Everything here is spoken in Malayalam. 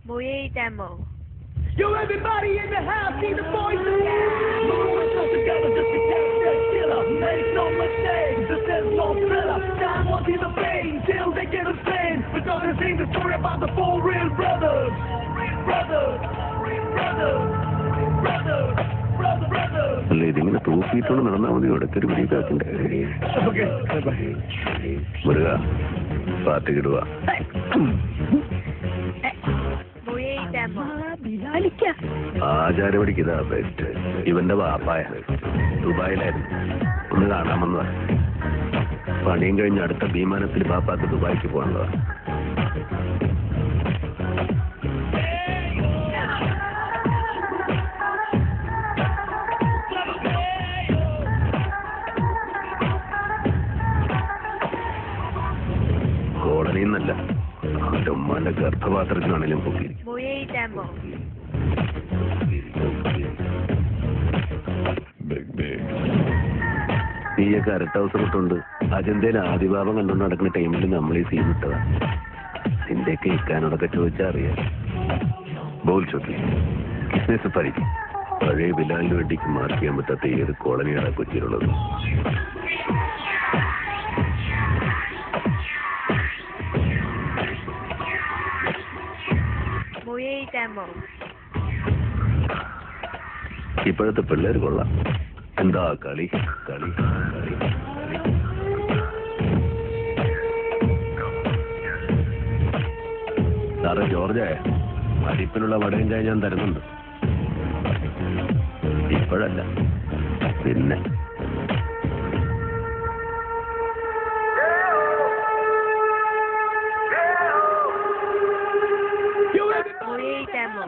Moye demo. Yo, everybody in the house, see the boys together just to catch that killer. Make no mistake, this is no thriller. Time won't see the pain till they get a pain. We're gonna sing the story about the four real brothers. Brothers, brothers, brothers, brothers. അല്ല ഇതിങ്ങനെ തൂക്കിയിട്ടോണ്ട് നടന്നാൽ മതി. ഇടയ്ക്കൊരു പിടിക്കാക്കിൻ്റെ മുരുക പാർട്ടിക്കിടുക. ആചാരപടിക്ക് ഇതാ ബെസ്റ്റ്. ഇവന്റെ വാപ്പായ ദുബായിലായിരുന്നു, ഒന്ന് കാണാമെന്നതാ. പണിയും കഴിഞ്ഞ് അടുത്ത വിമാനത്തിൽ ബാപ്പാക്ക് ദുബായിക്ക് പോകേണ്ടതാ. കോളനിന്നല്ല, അവന്റെ ഉമ്മാന്റെ ഗർഭപാത്രത്തിനാണെങ്കിലും പൊക്കി. നീയൊക്കെ അരട്ട ഹൗസ് ഇട്ടുണ്ട്. അജന്തയിൽ ആദിഭാവം കണ്ടുകൊണ്ട് നടക്കുന്ന ടൈമിൽ നമ്മൾ ഈ സീൻ ഇട്ടതാ. നിന്റെയൊക്കെ ഇക്കാനോടൊക്കെ ചോദിച്ചാൽ അറിയാം. ബോൾ ചോട്ടി ബിസിനസ് പഠിക്കും. പഴയ ബിലാലിന് വേണ്ടിക്ക് മാർക്ക് ചെയ്യാൻ പറ്റാത്ത ഏത് കോളനിയാണ് കൊച്ചിയിലുള്ളത്? ഇപ്പോഴത്തെ പിള്ളേർ കൊള്ളാം. എന്താ കളി കളി കളി. സാറേ ജോർജായ അരിപ്പിനുള്ള വടയും ചായ ഞാൻ തരുന്നുണ്ട്. ഇപ്പോഴല്ല, പിന്നെ Moye demo.